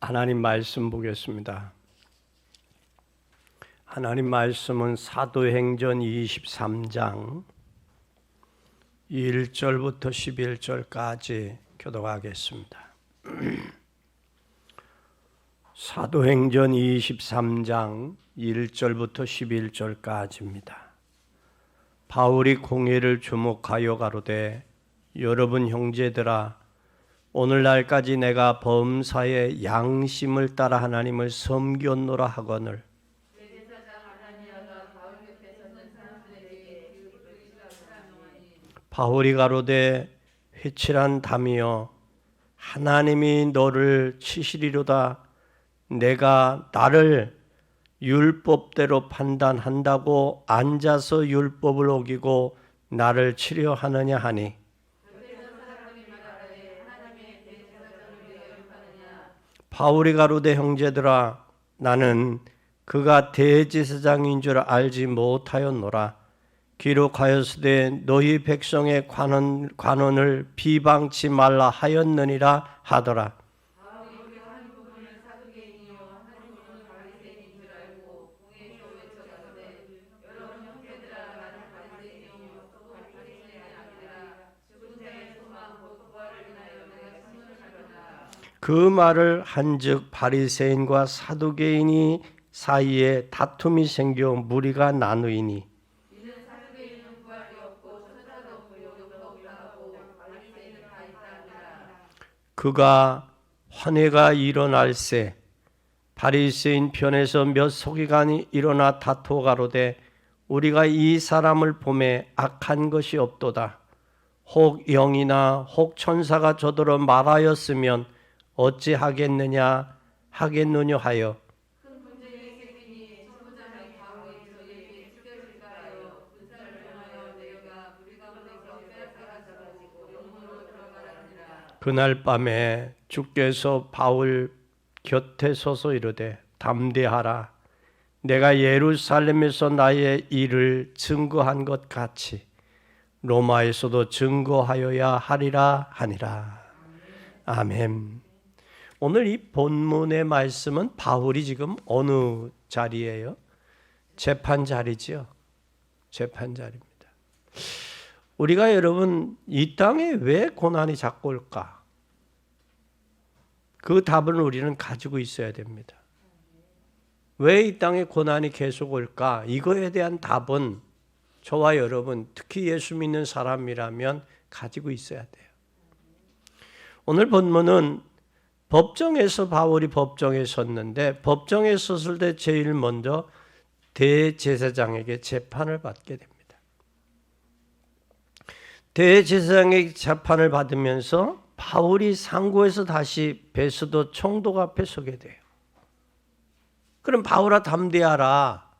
하나님 말씀 보겠습니다. 하나님 말씀은 사도행전 23장 1절부터 11절까지 교독하겠습니다. 사도행전 23장 1절부터 11절까지입니다. 바울이 공회를 주목하여 가로되 여러분 형제들아 오늘날까지 내가 범사의 양심을 따라 하나님을 섬겼노라 하거늘 바울이 가로되 회칠한 담이여 하나님이 너를 치시리로다. 내가 나를 율법대로 판단한다고 앉아서 율법을 어기고 나를 치려 하느냐 하니 바울이 가로되 형제들아 나는 그가 대제사장인 줄 알지 못하였노라. 기록하였으되 너희 백성의 관원을 비방치 말라 하였느니라 하더라. 그 말을 한즉 바리새인과 사두개인이 사이에 다툼이 생겨 무리가 나누이니 그가 환회가 일어날새 바리새인 편에서 몇 서기관이 일어나 다투어 가로되 우리가 이 사람을 보매 악한 것이 없도다. 혹 영이나 혹 천사가 저더러 말하였으면 어찌 하겠느냐 하여 그날 밤에 주께서 바울 곁에 서서 이르되 담대하라. 내가 예루살렘에서 나의 일을 증거한 것 같이 로마에서도 증거하여야 하리라 하니라. 아멘. 오늘 이 본문의 말씀은 바울이 지금 어느 자리예요? 재판 자리죠. 재판 자리입니다. 우리가 여러분 이 땅에 왜 고난이 자꾸 올까? 그 답을 우리는 가지고 있어야 됩니다. 왜 이 땅에 고난이 계속 올까? 이거에 대한 답은 저와 여러분, 특히 예수 믿는 사람이라면 가지고 있어야 돼요. 오늘 본문은 법정에서 바울이 법정에 섰는데 법정에 섰을 때 제일 먼저 대제사장에게 재판을 받게 됩니다. 대제사장에게 재판을 받으면서 바울이 상고에서 다시 베스도 총독 앞에 서게 돼요. 그럼 바울아 담대하라.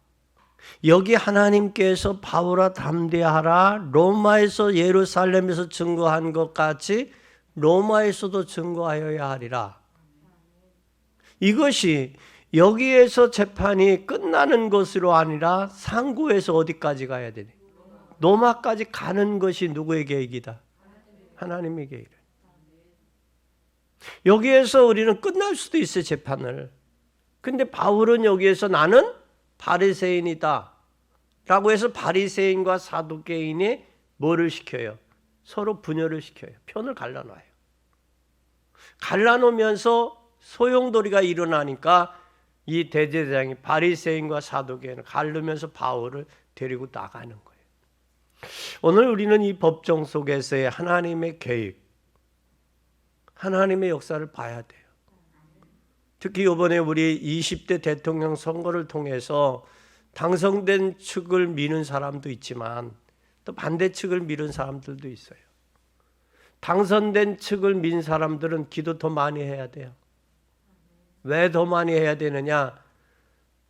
여기 하나님께서 바울아 담대하라. 로마에서 예루살렘에서 증거한 것 같이 로마에서도 증거하여야 하리라. 이것이 여기에서 재판이 끝나는 것으로 아니라 상고에서 어디까지 가야 되니? 로마까지 가는 것이 누구의 계획이다? 하나님의 계획. 여기에서 우리는 끝날 수도 있어요, 재판을. 근데 바울은 여기에서 나는 바리새인이다 라고 해서 바리새인과 사두개인이 뭐를 시켜요? 서로 분열을 시켜요. 편을 갈라놔요. 갈라놓으면서 소용돌이가 일어나니까 이 대제사장이 바리새인과 사두개인을 가르면서 바울을 데리고 나가는 거예요. 오늘 우리는 이 법정 속에서의 하나님의 계획, 하나님의 역사를 봐야 돼요. 특히 이번에 우리 20대 대통령 선거를 통해서 당선된 측을 미는 사람도 있지만 또 반대 측을 미는 사람들도 있어요. 당선된 측을 민 사람들은 기도 더 많이 해야 돼요. 왜 더 많이 해야 되느냐?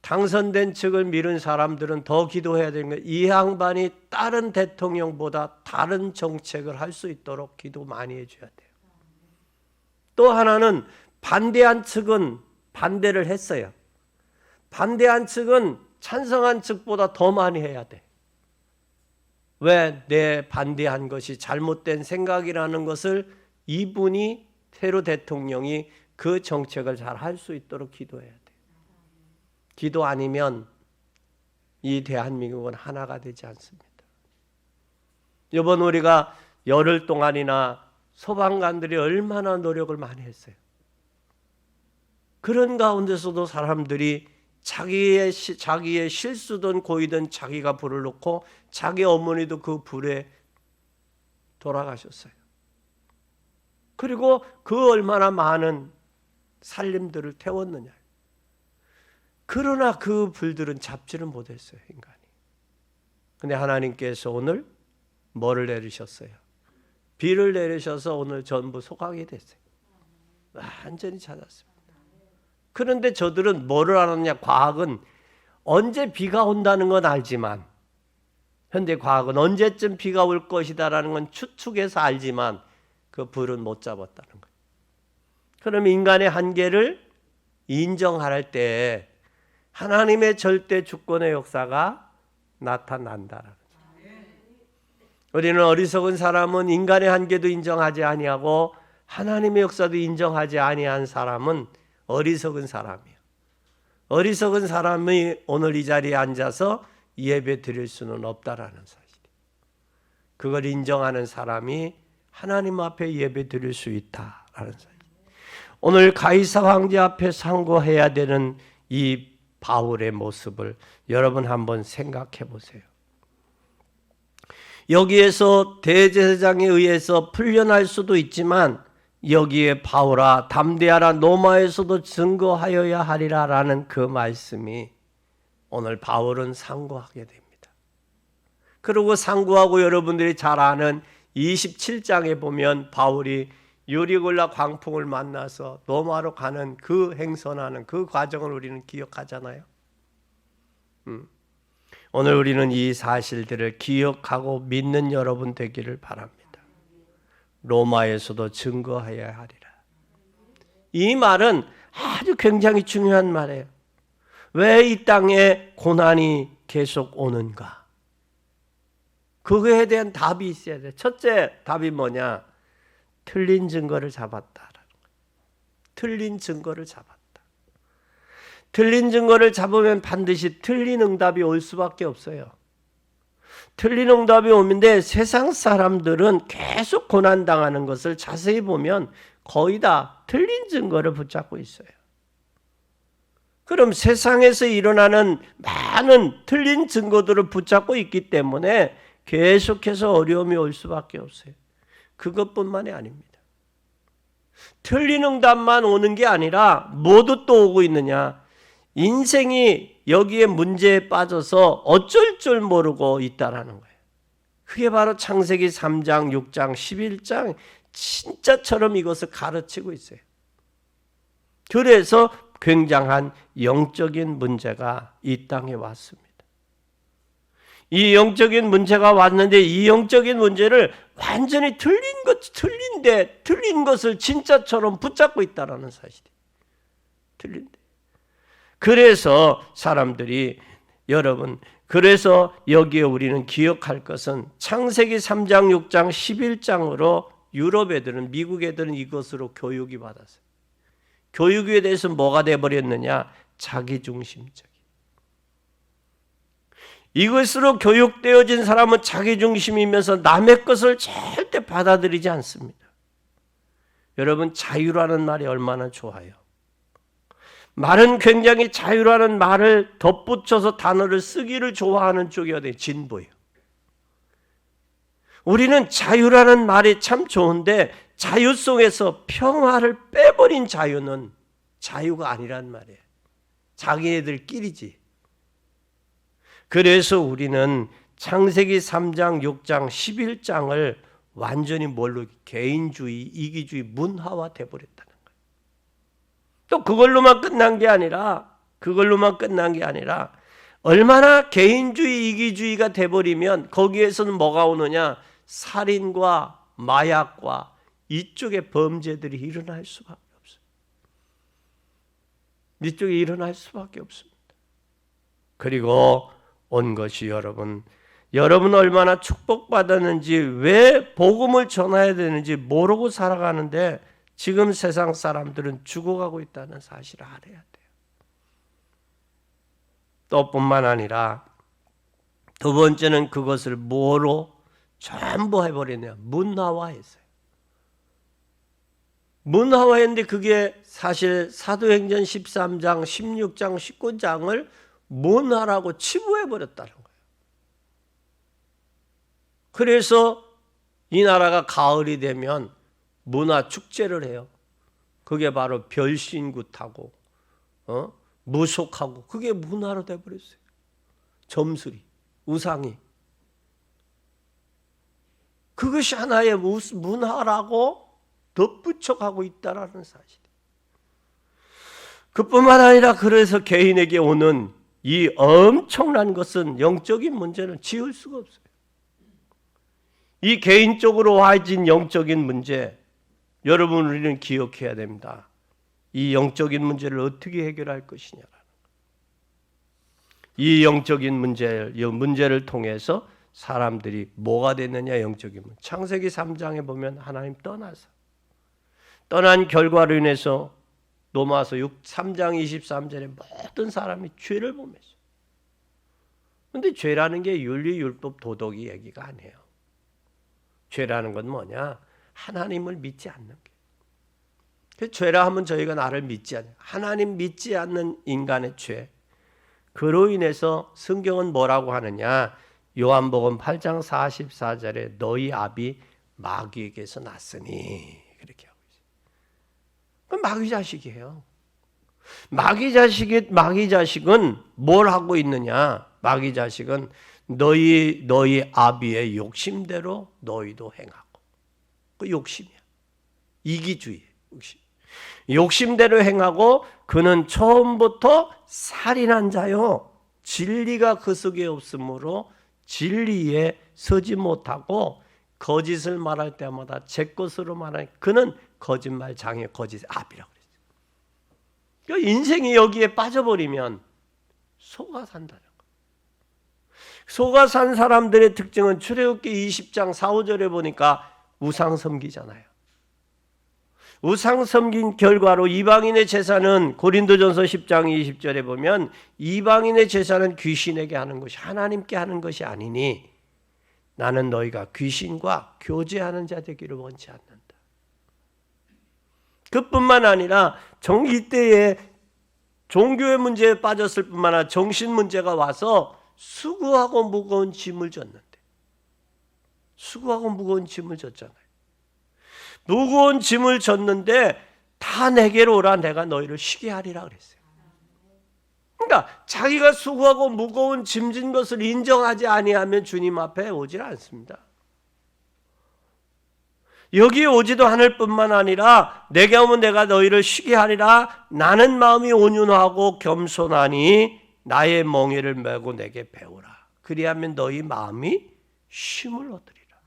당선된 측을 미는 사람들은 더 기도해야 되는 거예요. 이 양반이 다른 대통령보다 다른 정책을 할 수 있도록 기도 많이 해줘야 돼요. 또 하나는 반대한 측은 반대를 했어요. 반대한 측은 찬성한 측보다 더 많이 해야 돼. 왜? 내 반대한 것이 잘못된 생각이라는 것을 이분이 새로 대통령이 그 정책을 잘 할 수 있도록 기도해야 돼요. 기도 아니면 이 대한민국은 하나가 되지 않습니다. 이번 우리가 열흘 동안이나 소방관들이 얼마나 노력을 많이 했어요. 그런 가운데서도 사람들이 자기의 실수든 고의든 자기가 불을 놓고 자기 어머니도 그 불에 돌아가셨어요. 그리고 그 얼마나 많은 살림들을 태웠느냐. 그러나 그 불들은 잡지를 못했어요, 인간이. 근데 하나님께서 오늘 뭐를 내리셨어요? 비를 내리셔서 오늘 전부 소각이 됐어요. 완전히 찾았습니다. 그런데 저들은 뭐를 알았냐? 과학은 언제 비가 온다는 건 알지만, 현대 과학은 언제쯤 비가 올 것이다라는 건 추측해서 알지만 그 불은 못 잡았다는 거예요. 그럼 인간의 한계를 인정할 때 하나님의 절대 주권의 역사가 나타난다라는 거예요. 우리는 어리석은 사람은 인간의 한계도 인정하지 아니하고 하나님의 역사도 인정하지 아니한 사람은 어리석은 사람이에요. 어리석은 사람이 오늘 이 자리에 앉아서 예배 드릴 수는 없다라는 사실이에요. 그걸 인정하는 사람이 하나님 앞에 예배 드릴 수 있다라는 사실. 오늘 가이사 황제 앞에 상고해야 되는 이 바울의 모습을 여러분 한번 생각해 보세요. 여기에서 대제사장에 의해서 풀려날 수도 있지만 여기에 바울아 담대하라 로마에서도 증거하여야 하리라 라는 그 말씀이 오늘 바울은 상고하게 됩니다. 그리고 상고하고 여러분들이 잘 아는 27장에 보면 바울이 유리굴라 광풍을 만나서 로마로 가는 그 행선하는 그 과정을 우리는 기억하잖아요. 오늘 우리는 이 사실들을 기억하고 믿는 여러분 되기를 바랍니다. 로마에서도 증거해야 하리라. 이 말은 아주 굉장히 중요한 말이에요. 왜 이 땅에 고난이 계속 오는가? 그거에 대한 답이 있어야 돼. 첫째 답이 뭐냐? 틀린 증거를 잡았다라는 거예요. 틀린 증거를 잡았다. 틀린 증거를 잡으면 반드시 틀린 응답이 올 수밖에 없어요. 틀린 응답이 오는데 세상 사람들은 계속 고난당하는 것을 자세히 보면 거의 다 틀린 증거를 붙잡고 있어요. 그럼 세상에서 일어나는 많은 틀린 증거들을 붙잡고 있기 때문에 계속해서 어려움이 올 수밖에 없어요. 그것뿐만이 아닙니다. 틀린 응답만 오는 게 아니라 모두 또 오고 있느냐? 인생이 여기에 문제에 빠져서 어쩔 줄 모르고 있다라는 거예요. 그게 바로 창세기 3장, 6장, 11장 진짜처럼 이것을 가르치고 있어요. 그래서 굉장한 영적인 문제가 이 땅에 왔습니다. 이 영적인 문제가 왔는데 이 영적인 문제를 완전히 틀린 것을 진짜처럼 붙잡고 있다는 사실이에요. 틀린데. 그래서 사람들이 그래서 여기에 우리는 기억할 것은 창세기 3장, 6장, 11장으로 유럽 애들은, 미국 애들은 이것으로 교육이 받았어요. 교육에 대해서 뭐가 돼버렸느냐? 자기중심적. 이것으로 교육되어진 사람은 자기중심이면서 남의 것을 절대 받아들이지 않습니다. 여러분, 자유라는 말이 얼마나 좋아요. 말은 굉장히 자유라는 말을 덧붙여서 단어를 쓰기를 좋아하는 쪽이 어디 진보예요. 우리는 자유라는 말이 참 좋은데 자유 속에서 평화를 빼버린 자유는 자유가 아니란 말이에요. 자기네들끼리지. 그래서 우리는 창세기 3장, 6장, 11장을 완전히 뭘로 개인주의, 이기주의 문화화 돼버렸다는 거예요. 또 그걸로만 끝난 게 아니라 얼마나 개인주의, 이기주의가 돼버리면 거기에서는 뭐가 오느냐? 살인과 마약과 이쪽의 범죄들이 일어날 수밖에 없어요. 이쪽에 일어날 수밖에 없습니다. 그리고 온 것이 여러분 얼마나 축복받았는지, 왜 복음을 전해야 되는지 모르고 살아가는데 지금 세상 사람들은 죽어가고 있다는 사실을 알아야 돼요. 또 뿐만 아니라 두 번째는 그것을 뭐로 전부 해버리냐? 문화화했어요. 문화화했는데 그게 사실 사도행전 13장, 16장, 19장을 문화라고 치부해버렸다는 거예요. 그래서 이 나라가 가을이 되면 문화 축제를 해요. 그게 바로 별신굿하고 무속하고 그게 문화로 돼버렸어요. 점술이, 우상이. 그것이 하나의 문화라고 덧붙여가고 있다는 사실. 그뿐만 아니라 그래서 개인에게 오는 이 엄청난 것은 영적인 문제는 지울 수가 없어요. 이 개인적으로 와진 영적인 문제, 여러분 우리는 기억해야 됩니다. 이 영적인 문제를 어떻게 해결할 것이냐라는 것. 이 영적인 문제를 통해서 사람들이 뭐가 됐느냐, 영적인 문제. 창세기 3장에 보면 하나님 떠난 결과로 인해서 로마서 3장 23절에 모든 사람이 죄를 범했어요. 그런데 죄라는 게 윤리, 율법, 도덕이 얘기가 아니에요. 죄라는 건 뭐냐? 하나님을 믿지 않는 게. 그 죄라 하면 저희가 나를 믿지 않아요. 하나님 믿지 않는 인간의 죄. 그로 인해서 성경은 뭐라고 하느냐? 요한복음 8장 44절에 너희 아비 마귀에게서 났으니 그렇게 하고 있어요. 그럼 마귀 자식이에요. 마귀 자식은 뭘 하고 있느냐? 마귀 자식은 너희 아비의 욕심대로 너희도 행하고. 그 욕심이야. 이기주의. 욕심대로 행하고 그는 처음부터 살인한 자요. 진리가 그 속에 없으므로 진리에 서지 못하고 거짓을 말할 때마다 제 것으로 말하니 그는 거짓말 장애 거짓의 아비라고 그랬어요. 그러니까 인생이 여기에 빠져버리면 속아 산다는 거예요. 속아 산 사람들의 특징은 출애굽기 20장 4, 5절에 보니까 우상 섬기잖아요. 우상 섬긴 결과로 이방인의 제사는 고린도전서 10장 20절에 보면 이방인의 제사는 귀신에게 하는 것이 하나님께 하는 것이 아니니 나는 너희가 귀신과 교제하는 자 되기를 원치 않는다. 그뿐만 아니라 이때에 종교의 문제에 빠졌을 뿐만 아니라 정신 문제가 와서 수고하고 무거운 짐을 졌는데 수고하고 무거운 짐을 졌잖아요. 무거운 짐을 졌는데 다 내게로 오라 내가 너희를 쉬게 하리라 그랬어요. 그러니까 자기가 수고하고 무거운 짐진 것을 인정하지 아니하면 주님 앞에 오질 않습니다. 여기에 오지도 않을 뿐만 아니라 내게 오면 내가 너희를 쉬게 하리라. 나는 마음이 온유하고 겸손하니 나의 멍에를 메고 내게 배우라. 그리하면 너희 마음이 쉼을 얻으리라.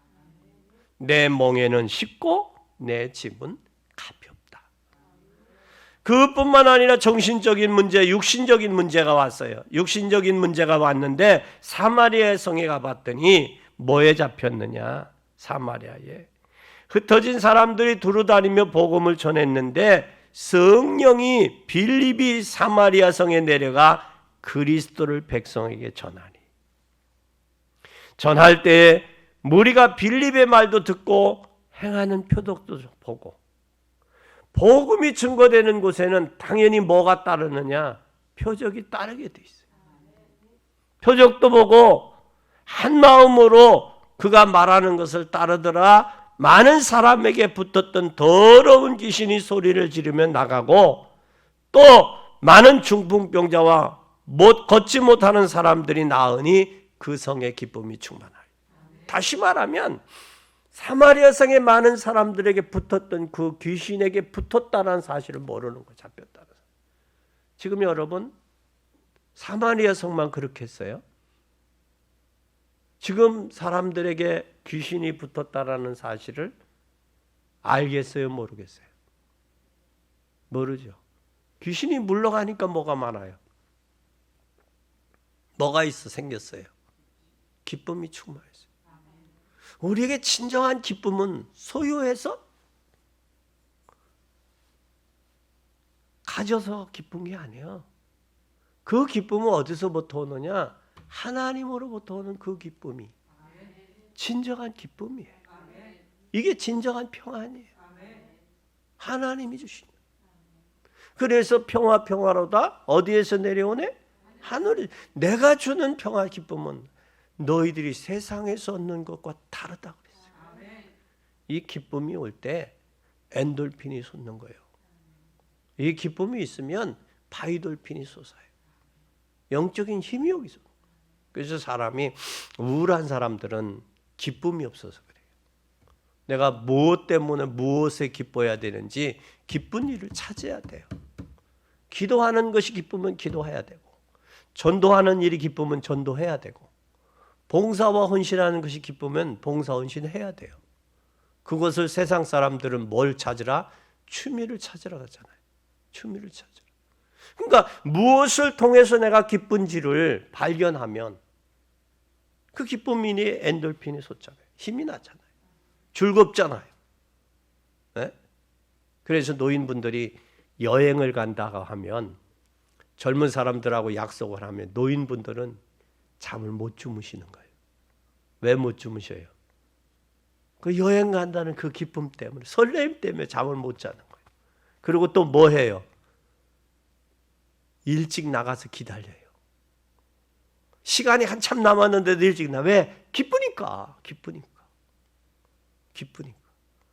내 멍에는 쉽고 내 짐은 가볍다. 그뿐만 아니라 정신적인 문제, 육신적인 문제가 왔어요. 육신적인 문제가 왔는데 사마리아 성에 가봤더니 뭐에 잡혔느냐? 사마리아에 흩어진 사람들이 두루다니며 복음을 전했는데 성령이 빌립이 사마리아 성에 내려가 그리스도를 백성에게 전할 때에 무리가 빌립의 말도 듣고 행하는 표적도 보고 복음이 증거되는 곳에는 당연히 뭐가 따르느냐? 표적이 따르게 돼 있어요. 표적도 보고 한 마음으로 그가 말하는 것을 따르더라. 많은 사람에게 붙었던 더러운 귀신이 소리를 지르며 나가고 또 많은 중풍병자와 걷지 못하는 사람들이 나으니 그 성의 기쁨이 충만하리. 다시 말하면 사마리아 성에 많은 사람들에게 붙었던 그 귀신에게 붙었다는 사실을 모르는 거 잡혔다는. 지금 여러분 사마리아 성만 그렇게 했어요? 지금 사람들에게 귀신이 붙었다라는 사실을 알겠어요? 모르겠어요? 모르죠. 귀신이 물러가니까 뭐가 많아요? 뭐가 생겼어요? 기쁨이 충만했어요. 우리에게 진정한 기쁨은 소유해서 가져서 기쁜 게 아니에요. 그 기쁨은 어디서부터 오느냐? 하나님으로부터 오는 그 기쁨이 진정한 기쁨이에요. 이게 진정한 평안이에요. 하나님이 주신. 그래서 평화로다 어디에서 내려오네? 하늘이. 내가 주는 평화 기쁨은 너희들이 세상에서 얻는 것과 다르다고 그랬어요. 이 기쁨이 올 때 엔돌핀이 솟는 거예요. 이 기쁨이 있으면 바이돌핀이 솟아요. 영적인 힘이 여기서. 그래서 사람이 우울한 사람들은 기쁨이 없어서 그래요. 내가 무엇 때문에 무엇에 기뻐해야 되는지 기쁜 일을 찾아야 돼요. 기도하는 것이 기쁘면 기도해야 되고, 전도하는 일이 기쁘면 전도해야 되고, 봉사와 헌신하는 것이 기쁘면 봉사 헌신해야 돼요. 그것을 세상 사람들은 뭘 찾으라? 취미를 찾으라 하잖아요. 취미를 찾으라. 그러니까 무엇을 통해서 내가 기쁜지를 발견하면 그 기쁨이 엔돌핀이 솟잖아요. 힘이 나잖아요. 즐겁잖아요. 네? 그래서 노인분들이 여행을 간다고 하면 젊은 사람들하고 약속을 하면 노인분들은 잠을 못 주무시는 거예요. 왜 못 주무셔요? 그 여행 간다는 그 기쁨 때문에, 설렘 때문에 잠을 못 자는 거예요. 그리고 또 뭐 해요? 일찍 나가서 기다려요. 시간이 한참 남았는데도 일찍 왜? 기쁘니까.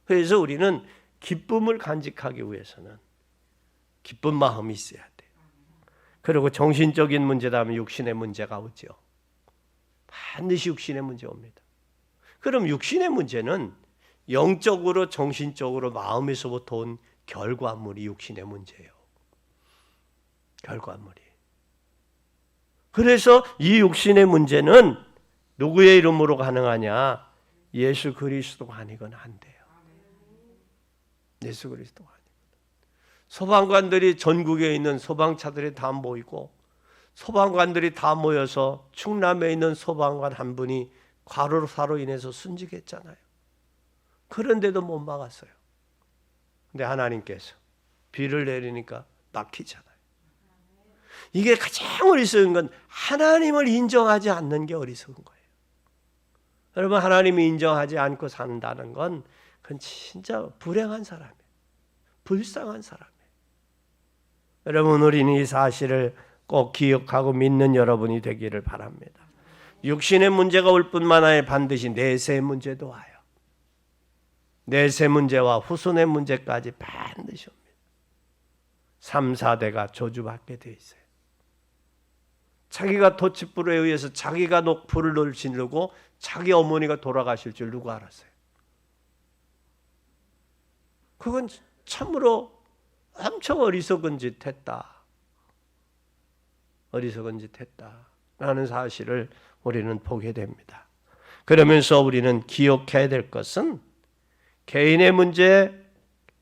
그래서 우리는 기쁨을 간직하기 위해서는 기쁜 마음이 있어야 돼요. 그리고 정신적인 문제다 하면 육신의 문제가 오죠. 반드시 육신의 문제 옵니다. 그럼 육신의 문제는 영적으로, 정신적으로, 마음에서부터 온 결과물이 육신의 문제예요. 결과물이. 그래서 이 육신의 문제는 누구의 이름으로 가능하냐? 예수 그리스도가 아니거나 안 돼요. 예수 그리스도가 아니거나. 소방관들이 전국에 있는 소방차들이 다 모이고 소방관들이 다 모여서 충남에 있는 소방관 한 분이 과로사로 인해서 순직했잖아요. 그런데도 못 막았어요. 근데 하나님께서 비를 내리니까 막히잖아요. 이게 가장 어리석은 건 하나님을 인정하지 않는 게 어리석은 거예요. 여러분, 하나님이 인정하지 않고 산다는 건 그건 진짜 불행한 사람이에요. 불쌍한 사람이에요. 여러분, 우리는 이 사실을 꼭 기억하고 믿는 여러분이 되기를 바랍니다. 육신의 문제가 올 뿐만 아니라 반드시 내세의 문제도 와요. 내세 문제와 후손의 문제까지 반드시 옵니다. 3, 4대가 저주받게 돼 있어요. 자기가 도치불에 의해서 자기가 불을 지르고 자기 어머니가 돌아가실 줄 누가 알았어요? 그건 참으로 엄청 어리석은 짓 했다. 어리석은 짓 했다라는 사실을 우리는 보게 됩니다. 그러면서 우리는 기억해야 될 것은 개인의 문제,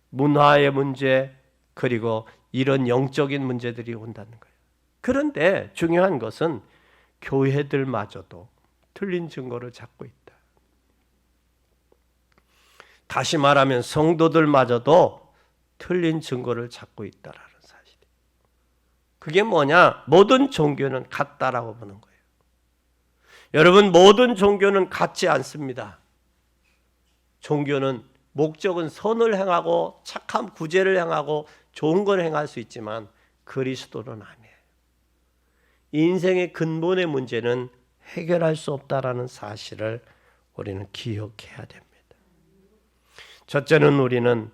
문화의 문제, 그리고 이런 영적인 문제들이 온다는 거예요. 그런데 중요한 것은 교회들마저도 틀린 증거를 찾고 있다. 다시 말하면 성도들마저도 틀린 증거를 찾고 있다라는 사실이에요. 그게 뭐냐? 모든 종교는 같다라고 보는 거예요. 여러분, 모든 종교는 같지 않습니다. 종교는 목적은 선을 행하고 착함, 구제를 행하고 좋은 걸 행할 수 있지만 그리스도는 아니에요. 인생의 근본의 문제는 해결할 수 없다라는 사실을 우리는 기억해야 됩니다. 첫째는 우리는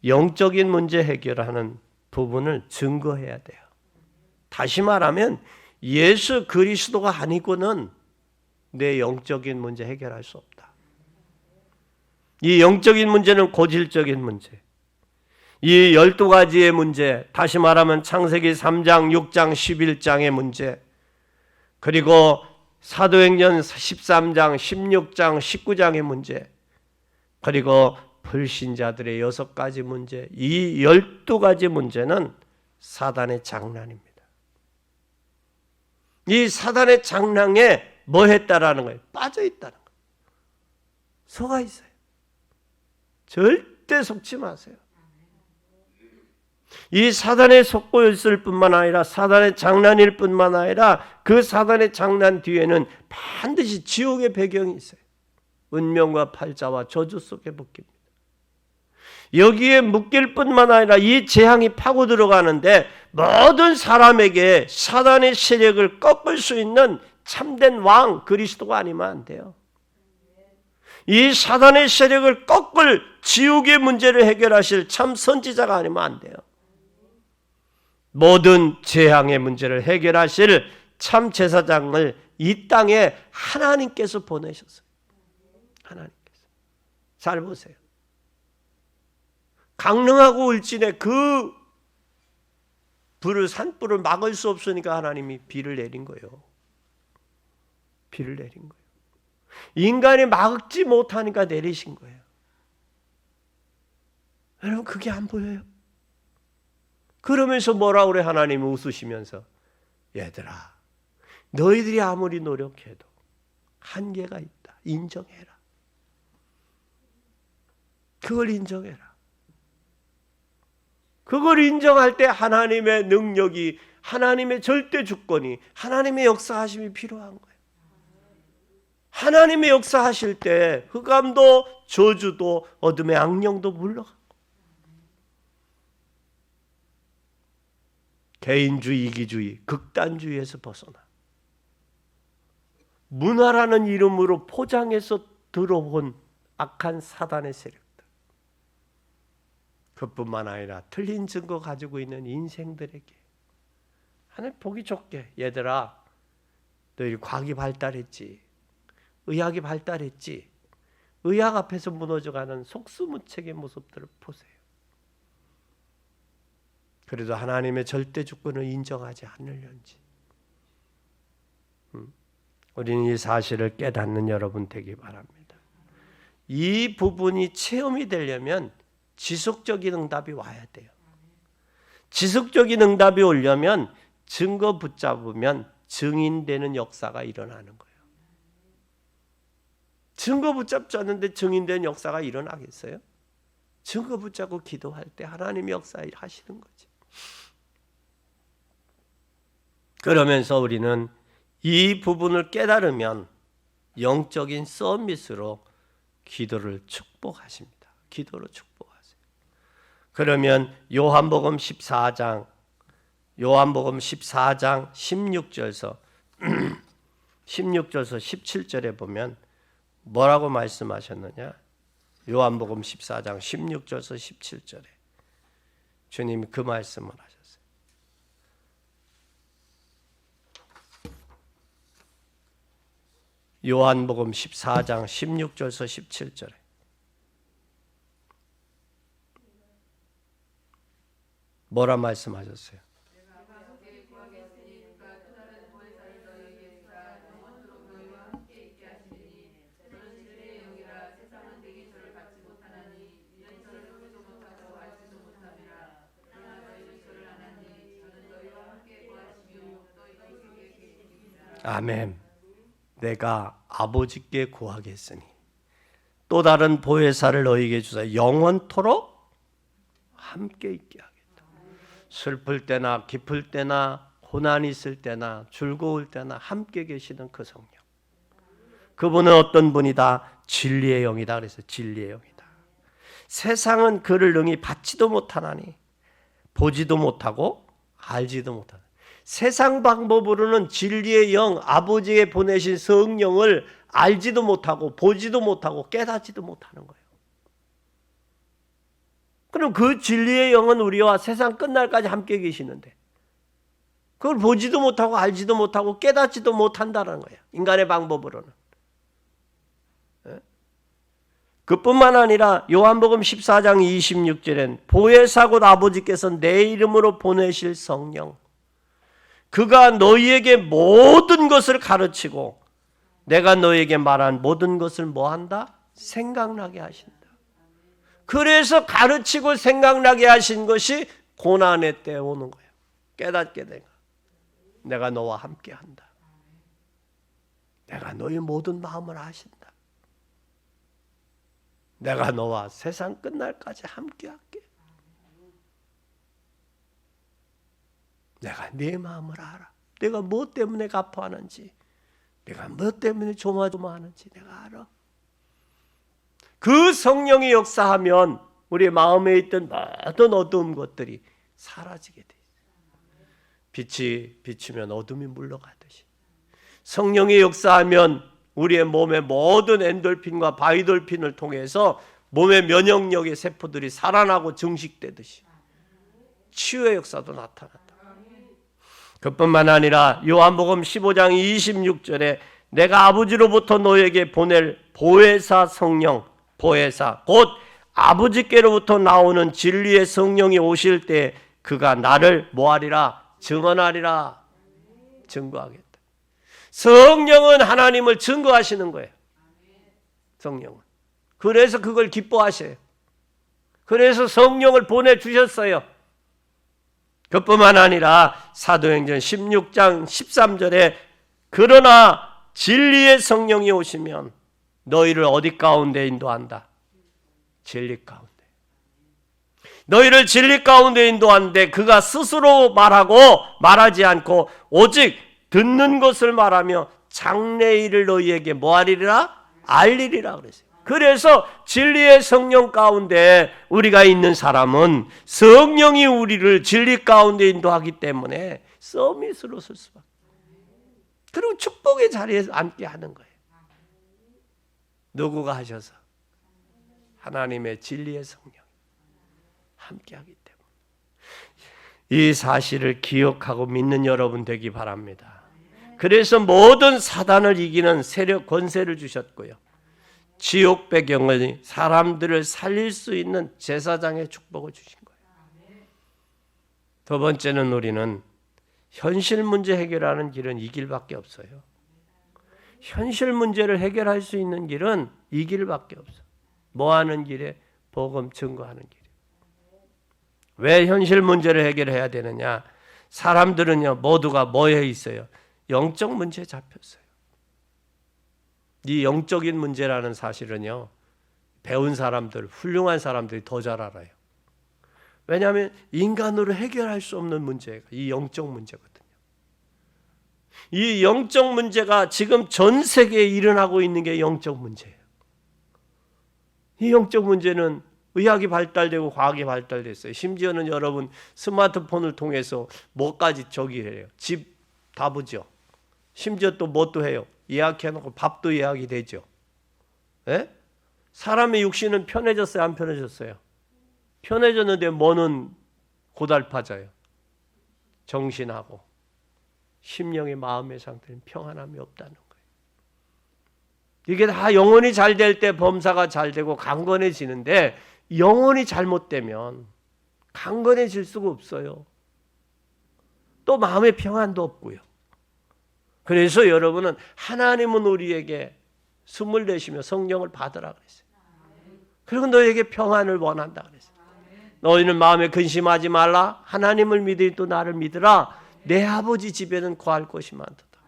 영적인 문제 해결하는 부분을 증거해야 돼요. 다시 말하면 예수 그리스도가 아니고는 내 영적인 문제 해결할 수 없다. 이 영적인 문제는 고질적인 문제. 이 12가지의 문제, 다시 말하면 창세기 3장, 6장, 11장의 문제, 그리고 사도행전 13장, 16장, 19장의 문제, 그리고 불신자들의 6가지 문제, 이 12가지 문제는 사단의 장난입니다. 이 사단의 장난에 뭐 했다라는 거예요? 빠져 있다는 거예요. 속아 있어요. 절대 속지 마세요. 이 사단의 속보였을 뿐만 아니라 사단의 장난일 뿐만 아니라 그 사단의 장난 뒤에는 반드시 지옥의 배경이 있어요. 운명과 팔자와 저주 속에 묶입니다. 여기에 묶일 뿐만 아니라 이 재앙이 파고 들어가는데 모든 사람에게 사단의 세력을 꺾을 수 있는 참된 왕 그리스도가 아니면 안 돼요. 이 사단의 세력을 꺾을 지옥의 문제를 해결하실 참 선지자가 아니면 안 돼요. 모든 재앙의 문제를 해결하실 참 제사장을 이 땅에 하나님께서 보내셨어요. 하나님께서. 잘 보세요. 강릉하고 울진에 그 산불을 막을 수 없으니까 하나님이 비를 내린 거예요. 비를 내린 거예요. 인간이 막지 못하니까 내리신 거예요. 여러분 그게 안 보여요? 그러면서 뭐라 그래 하나님이 웃으시면서 얘들아 너희들이 아무리 노력해도 한계가 있다. 인정해라. 그걸 인정해라. 그걸 인정할 때 하나님의 능력이 하나님의 절대 주권이 하나님의 역사하심이 필요한 거예요. 하나님의 역사하실 때 흑암도 저주도 어둠의 악령도 물러가고 개인주의, 이기주의, 극단주의에서 벗어나 문화라는 이름으로 포장해서 들어온 악한 사단의 세력들 그뿐만 아니라 틀린 증거 가지고 있는 인생들에게 하나님 보기 좋게 얘들아 너희 과학이 발달했지 의학이 발달했지 의학 앞에서 무너져가는 속수무책의 모습들을 보세요. 그래도 하나님의 절대 주권을 인정하지 않으려는지 우리는 이 사실을 깨닫는 여러분 되기 바랍니다. 이 부분이 체험이 되려면 지속적인 응답이 와야 돼요. 지속적인 응답이 오려면 증거 붙잡으면 증인되는 역사가 일어나는 거예요. 증거 붙잡지 않는데 증인되는 역사가 일어나겠어요? 증거 붙잡고 기도할 때 하나님이 역사를 하시는 거지. 그러면서 우리는 이 부분을 깨달으면 영적인 서밋으로 기도를 축복하십니다. 기도로 축복하세요. 그러면 요한복음 14장 16절에서 17절에 보면 뭐라고 말씀하셨느냐? 요한복음 14장 16절에서 17절에 주님이 그 말씀을 하셨어요. 요한복음 14장 16절에서 17절에 뭐라 말씀하셨어요? 아멘. 내가 아버지께 구하겠으니 또 다른 보혜사를 너희에게 주사 영원토록 함께 있게 하겠다. 슬플 때나 기쁠 때나 고난이 있을 때나 즐거울 때나 함께 계시는 그 성령. 그분은 어떤 분이다? 진리의 영이다. 그래서 진리의 영이다. 세상은 그를 능히 받지도 못하나니 보지도 못하고 알지도 못하다. 세상 방법으로는 진리의 영, 아버지의 보내신 성령을 알지도 못하고 보지도 못하고 깨닫지도 못하는 거예요. 그럼 그 진리의 영은 우리와 세상 끝날까지 함께 계시는데 그걸 보지도 못하고 알지도 못하고 깨닫지도 못한다는 거예요. 인간의 방법으로는. 그뿐만 아니라 요한복음 14장 26절엔 보혜사 곧 아버지께서 내 이름으로 보내실 성령 그가 너희에게 모든 것을 가르치고 내가 너희에게 말한 모든 것을 뭐한다? 생각나게 하신다. 그래서 가르치고 생각나게 하신 것이 고난의 때에 오는 거예요. 깨닫게 내가 너와 함께 한다. 내가 너희 모든 마음을 아신다. 내가 너와 세상 끝날까지 함께 할게. 내가 내 마음을 알아. 내가 뭐 때문에 가포하는지, 내가 뭐 때문에 조마조마하는지 내가 알아. 그 성령이 역사하면 우리 마음에 있던 모든 어두운 것들이 사라지게 돼 있어요. 빛이 비추면 어둠이 물러가듯이 성령이 역사하면 우리의 몸의 모든 엔돌핀과 바이돌핀을 통해서 몸의 면역력의 세포들이 살아나고 증식되듯이 치유의 역사도 나타난다. 그뿐만 아니라 요한복음 15장 26절에 내가 아버지로부터 너에게 보낼 보혜사 성령, 보혜사 곧 아버지께로부터 나오는 진리의 성령이 오실 때 그가 나를 뭐하리라? 증언하리라. 증거하겠다. 성령은 하나님을 증거하시는 거예요. 성령은. 그래서 그걸 기뻐하셔요. 그래서 성령을 보내주셨어요. 그뿐만 아니라 사도행전 16장 13절에 그러나 진리의 성령이 오시면 너희를 어디 가운데 인도한다? 진리 가운데. 너희를 진리 가운데 인도하는데 그가 스스로 말하고 말하지 않고 오직 듣는 것을 말하며 장래일을 너희에게 뭐하리라? 알리리라 그랬어요. 그래서 진리의 성령 가운데 우리가 있는 사람은 성령이 우리를 진리 가운데 인도하기 때문에 서밋으로 설 수밖에. 그리고 축복의 자리에 앉게 하는 거예요. 누구가 하셔서? 하나님의 진리의 성령 함께하기 때문에. 이 사실을 기억하고 믿는 여러분 되기 바랍니다. 그래서 모든 사단을 이기는 세력 권세를 주셨고요. 지옥 배경은 사람들을 살릴 수 있는 제사장의 축복을 주신 거예요. 두 번째는 우리는 현실 문제 해결하는 길은 이 길밖에 없어요. 현실 문제를 해결할 수 있는 길은 이 길밖에 없어. 뭐 하는 길에? 복음 증거하는 길이에요. 왜 현실 문제를 해결해야 되느냐? 사람들은요 모두가 뭐에 있어요? 영적 문제에 잡혔어요. 이 영적인 문제라는 사실은요 배운 사람들, 훌륭한 사람들이 더 잘 알아요. 왜냐하면 인간으로 해결할 수 없는 문제가 이 영적 문제거든요. 이 영적 문제가 지금 전 세계에 일어나고 있는 게 영적 문제예요. 이 영적 문제는 의학이 발달되고 과학이 발달됐어요. 심지어는 여러분 스마트폰을 통해서 뭐까지 저기 해요. 집 다 보죠. 심지어 또 뭣도 해요. 예약해놓고 밥도 예약이 되죠. 예? 사람의 육신은 편해졌어요? 안 편해졌어요? 편해졌는데 뭐는 고달파져요. 정신하고 심령의 마음의 상태는 평안함이 없다는 거예요. 이게 다 영혼이 잘 될 때 범사가 잘 되고 강건해지는데 영혼이 잘못되면 강건해질 수가 없어요. 또 마음의 평안도 없고요. 그래서 여러분은 하나님은 우리에게 숨을 내쉬며 성령을 받으라 그랬어요. 그리고 너에게 평안을 원한다 그랬어요. 너희는 마음에 근심하지 말라. 하나님을 믿으니 또 나를 믿으라. 내 아버지 집에는 거할 곳이 많도다.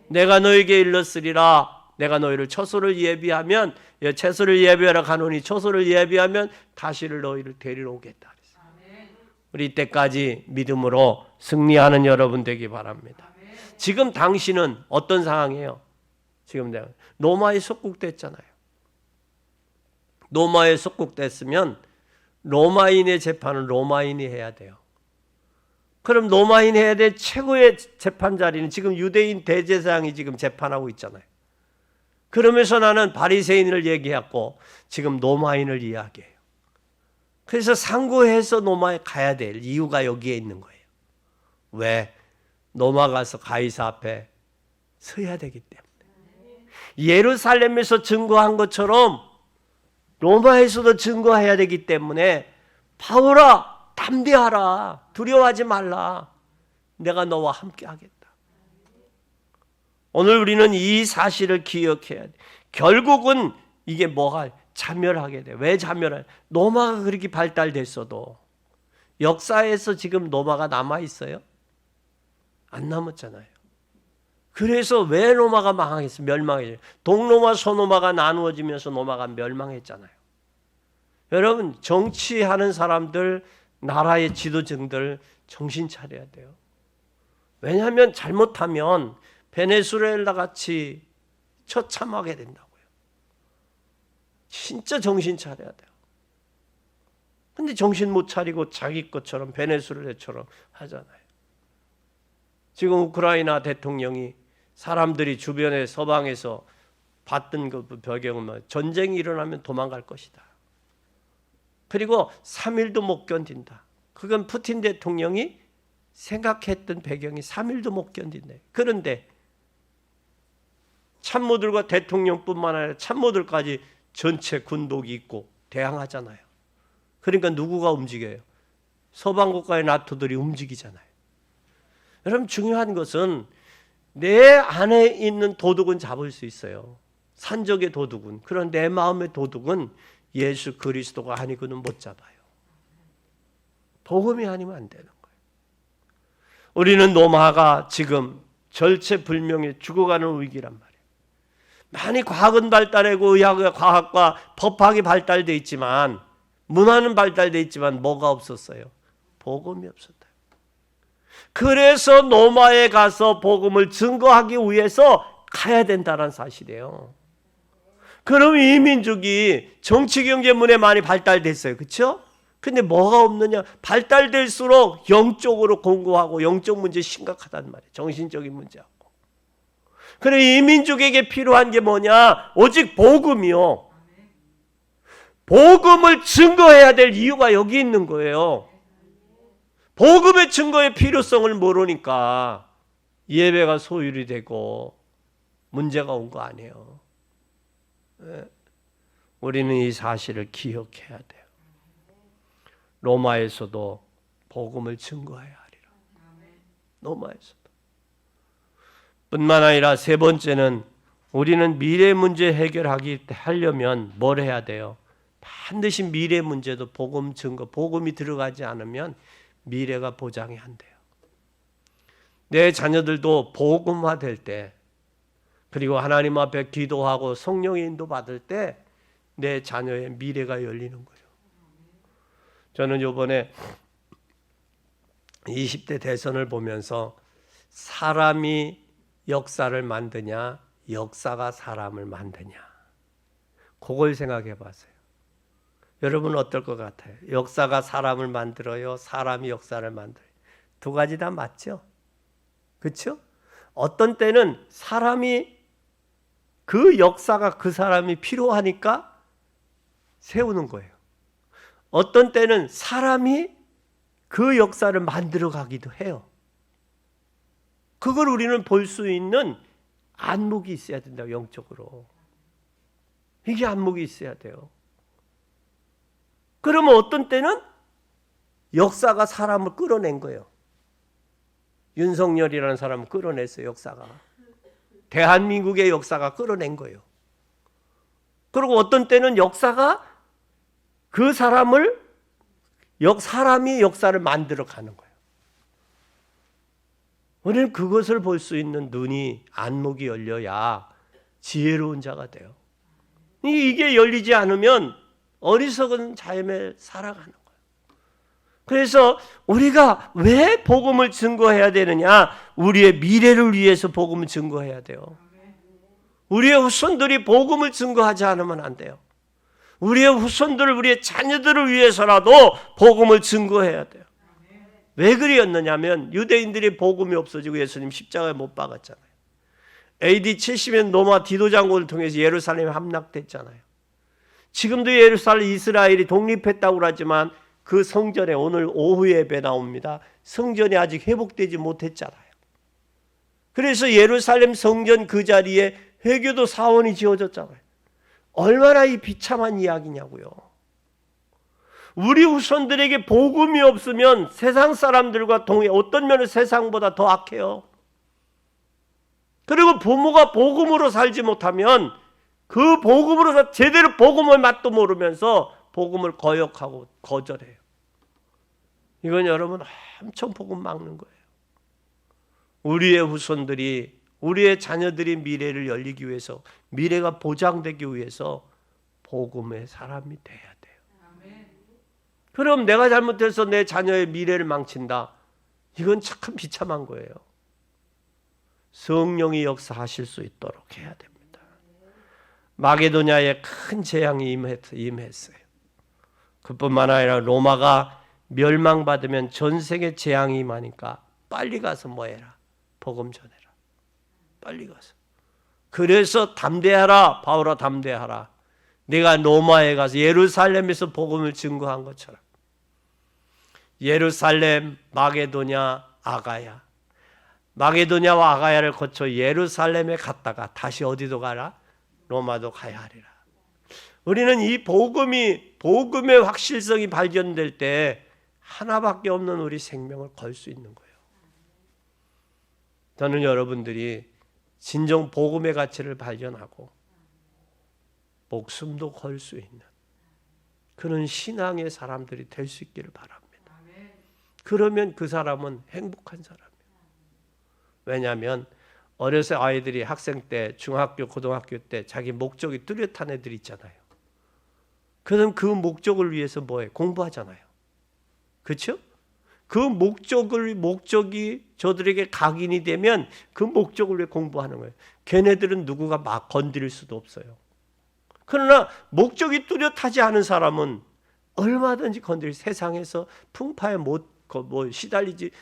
내가 너에게 일렀으리라. 내가 너희를 처소를 예비하면 채소를 예비하러 가노니 처소를 예비하면 다시를 너희를 데리러 오겠다 그랬어요. 우리 이때까지 믿음으로 승리하는 여러분 되기 바랍니다. 지금 당신은 어떤 상황이에요? 지금 내가 로마에 속국됐잖아요. 로마에 속국됐으면 로마인의 재판은 로마인이 해야 돼요. 그럼 로마인이 해야 될 최고의 재판 자리는 지금 유대인 대제사장이 지금 재판하고 있잖아요. 그러면서 나는 바리새인을 얘기했고 지금 로마인을 이야기해요. 그래서 상고해서 로마에 가야 될 이유가 여기에 있는 거예요. 왜? 로마 가서 가이사 앞에 서야 되기 때문에. 예루살렘에서 증거한 것처럼 로마에서도 증거해야 되기 때문에 바울아 담대하라. 두려워하지 말라. 내가 너와 함께 하겠다. 오늘 우리는 이 사실을 기억해야 돼. 결국은 이게 뭐가 자멸하게 돼. 왜 자멸해? 로마가 그렇게 발달됐어도 역사에서 지금 로마가 남아있어요? 안 남았잖아요. 그래서 왜 로마가 망했어요? 멸망했어요. 동로마, 서로마가 나누어지면서 로마가 멸망했잖아요. 여러분 정치하는 사람들, 나라의 지도층들 정신 차려야 돼요. 왜냐하면 잘못하면 베네수엘라 같이 처참하게 된다고요. 진짜 정신 차려야 돼요. 근데 정신 못 차리고 자기 것처럼 베네수엘라처럼 하잖아요. 지금 우크라이나 대통령이 사람들이 주변에 서방에서 봤던 그 배경은 전쟁이 일어나면 도망갈 것이다. 그리고 3일도 못 견딘다. 그건 푸틴 대통령이 생각했던 배경이 3일도 못 견딘다. 그런데 참모들과 대통령뿐만 아니라 참모들까지 전체 군복이 입고 대항하잖아요. 그러니까 누구가 움직여요? 서방 국가의 나토들이 움직이잖아요. 여러분 중요한 것은 내 안에 있는 도둑은 잡을 수 있어요. 산적의 도둑은. 그런 내 마음의 도둑은 예수 그리스도가 아니고는 못 잡아요. 복음이 아니면 안 되는 거예요. 우리는 노마가 지금 절체불명의 죽어가는 위기란 말이에요. 많이 과학은 발달하고 의학과 과학과 법학이 발달되어 있지만 문화는 발달되어 있지만 뭐가 없었어요? 복음이 없었다. 그래서 노마에 가서 복음을 증거하기 위해서 가야 된다는 사실이에요. 그럼 이 민족이 정치 경제 문에 많이 발달됐어요. 그렇죠? 근데 뭐가 없느냐? 발달될수록 영적으로 공고하고 영적 문제 심각하단 말이에요. 정신적인 문제하고. 그래 이 민족에게 필요한 게 뭐냐? 오직 복음이요. 복음을 증거해야 될 이유가 여기 있는 거예요. 복음의 증거의 필요성을 모르니까 예배가 소홀히 되고 문제가 온 거 아니에요. 우리는 이 사실을 기억해야 돼요. 로마에서도 복음을 증거해야 하리라. 로마에서도. 뿐만 아니라 세 번째는 우리는 미래 문제 하려면 뭘 해야 돼요? 반드시 미래 문제도 복음 증거, 복음이 들어가지 않으면 미래가 보장이 안 돼요. 내 자녀들도 복음화될 때 그리고 하나님 앞에 기도하고 성령의 인도 받을 때 내 자녀의 미래가 열리는 거예요. 저는 이번에 20대 대선을 보면서 사람이 역사를 만드냐 역사가 사람을 만드냐 그걸 생각해 봤어요. 여러분은 어떨 것 같아요? 역사가 사람을 만들어요? 사람이 역사를 만들어요? 두 가지 다 맞죠? 그렇죠? 어떤 때는 사람이 그 역사가 그 사람이 필요하니까 세우는 거예요. 어떤 때는 사람이 그 역사를 만들어 가기도 해요. 그걸 우리는 볼 수 있는 안목이 있어야 된다고, 영적으로. 이게 안목이 있어야 돼요. 그러면 어떤 때는 역사가 사람을 끌어낸 거예요. 윤석열이라는 사람을 끌어냈어요, 역사가. 대한민국의 역사가 끌어낸 거예요. 그리고 어떤 때는 역사가 그 사람이 역사를 만들어 가는 거예요. 우리는 그것을 볼 수 있는 눈이, 안목이 열려야 지혜로운 자가 돼요. 이게 열리지 않으면 어리석은 삶을 살아가는 거예요. 그래서 우리가 왜 복음을 증거해야 되느냐? 우리의 미래를 위해서 복음을 증거해야 돼요. 우리의 후손들이 복음을 증거하지 않으면 안 돼요. 우리의 후손들, 우리의 자녀들을 위해서라도 복음을 증거해야 돼요. 왜 그랬느냐면 유대인들이 복음이 없어지고 예수님 십자가에 못 박았잖아요. AD 70년 로마 디도 장군을 통해서 예루살렘에 함락됐잖아요. 지금도 예루살렘 이스라엘이 독립했다고 하지만 그 성전에 오늘 오후 예배 나옵니다. 성전이 아직 회복되지 못했잖아요. 그래서 예루살렘 성전 그 자리에 회교도 사원이 지어졌잖아요. 얼마나 이 비참한 이야기냐고요. 우리 후손들에게 복음이 없으면 세상 사람들과 동해 어떤 면은 세상보다 더 악해요. 그리고 부모가 복음으로 살지 못하면 그 복음으로 제대로 복음의 맛도 모르면서 복음을 거역하고 거절해요. 이건 여러분 엄청 복음 막는 거예요. 우리의 후손들이, 우리의 자녀들이 미래를 열리기 위해서, 미래가 보장되기 위해서 복음의 사람이 돼야 돼요. 그럼 내가 잘못해서 내 자녀의 미래를 망친다. 이건 참 비참한 거예요. 성령이 역사하실 수 있도록 해야 됩니다. 마게도냐에 큰 재앙이 임했어요. 그뿐만 아니라 로마가 멸망받으면 전 세계 재앙이 임하니까 빨리 가서 뭐해라? 복음 전해라. 빨리 가서. 그래서 담대하라. 바울아 담대하라. 내가 로마에 가서 예루살렘에서 복음을 증거한 것처럼 예루살렘, 마게도냐, 아가야. 마게도냐와 아가야를 거쳐 예루살렘에 갔다가 다시 어디도 가라? 로마도 가야 하리라. 우리는 이 복음의 확실성이 발견될 때 하나밖에 없는 우리 생명을 걸 수 있는 거예요. 저는 여러분들이 진정 복음의 가치를 발견하고 목숨도 걸 수 있는 그런 신앙의 사람들이 될 수 있기를 바랍니다. 그러면 그 사람은 행복한 사람이에요. 왜냐하면 어려서 아이들이 학생 때, 중학교, 고등학교 때 자기 목적이 뚜렷한 애들이 있잖아요. 그럼 그 목적을 위해서 뭐해? 공부하잖아요. 그렇죠? 그 목적이 저들에게 각인이 되면 그 목적을 위해 공부하는 거예요. 걔네들은 누구가 막 건드릴 수도 없어요. 그러나 목적이 뚜렷하지 않은 사람은 얼마든지 세상에서 풍파에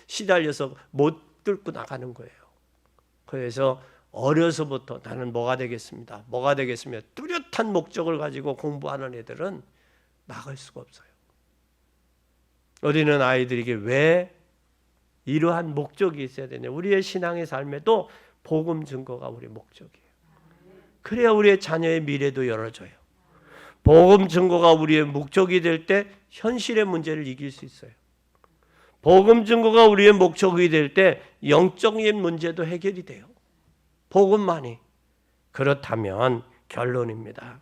시달려서 못 뚫고 나가는 거예요. 그래서 어려서부터 나는 뭐가 되겠습니다. 뚜렷한 목적을 가지고 공부하는 애들은 막을 수가 없어요. 어리는 아이들에게 왜 이러한 목적이 있어야 되냐. 우리의 신앙의 삶에도 복음 증거가 우리의 목적이에요. 그래야 우리의 자녀의 미래도 열어져요. 복음 증거가 우리의 목적이 될 때 현실의 문제를 이길 수 있어요. 복음 증거가 우리의 목적이 될 때 영적인 문제도 해결이 돼요. 복음만이. 그렇다면 결론입니다.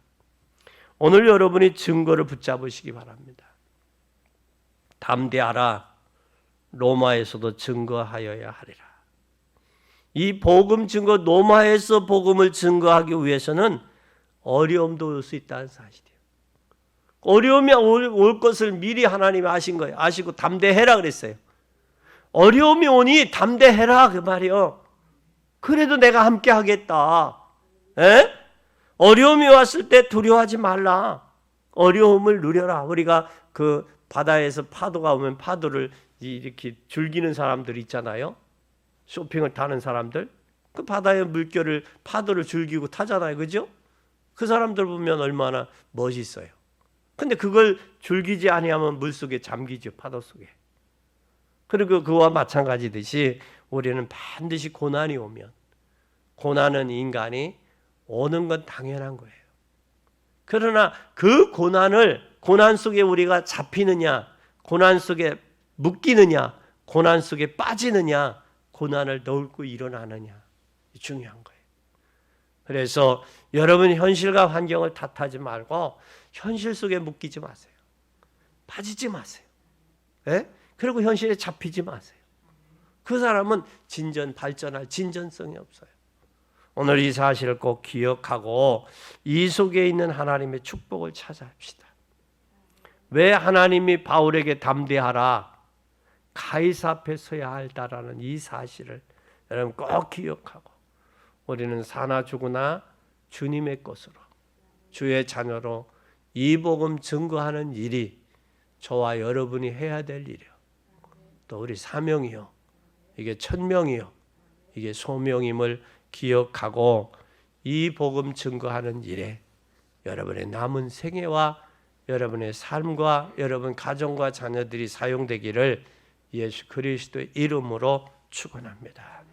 오늘 여러분이 증거를 붙잡으시기 바랍니다. 담대하라. 로마에서도 증거하여야 하리라. 이 복음 증거, 로마에서 복음을 증거하기 위해서는 어려움도 올 수 있다는 사실이에요. 어려움이 올 것을 미리 하나님이 아신 거예요. 아시고 담대해라 그랬어요. 어려움이 오니 담대해라 그 말이요. 그래도 내가 함께 하겠다. 에? 어려움이 왔을 때 두려워하지 말라. 어려움을 누려라. 우리가 그 바다에서 파도가 오면 파도를 이렇게 즐기는 사람들 있잖아요. 쇼핑을 타는 사람들. 그 바다의 물결을 파도를 즐기고 타잖아요. 그죠? 그 사람들 보면 얼마나 멋있어요. 근데 그걸 즐기지 아니하면 물속에 잠기죠. 파도 속에. 그리고 그와 마찬가지듯이 우리는 반드시 고난이 오면, 고난은 인간이 오는 건 당연한 거예요. 그러나 그 고난 속에 우리가 잡히느냐, 고난 속에 묶이느냐, 고난 속에 빠지느냐, 고난을 넘고 일어나느냐, 중요한 거예요. 그래서 여러분 현실과 환경을 탓하지 말고 현실 속에 묶이지 마세요. 빠지지 마세요. 네? 그리고 현실에 잡히지 마세요. 그 사람은 발전할 진전성이 없어요. 오늘 이 사실을 꼭 기억하고 이 속에 있는 하나님의 축복을 찾아합시다. 왜 하나님이 바울에게 담대하라, 가이사 앞에 서야 한다라는 이 사실을 여러분 꼭 기억하고 우리는 사나 죽으나 주님의 것으로 주의 자녀로 이 복음 증거하는 일이 저와 여러분이 해야 될 일이요. 또 우리 사명이요. 이게 천명이요. 이게 소명임을 기억하고 이 복음 증거하는 일에 여러분의 남은 생애와 여러분의 삶과 여러분 가정과 자녀들이 사용되기를 예수 그리스도의 이름으로 축원합니다.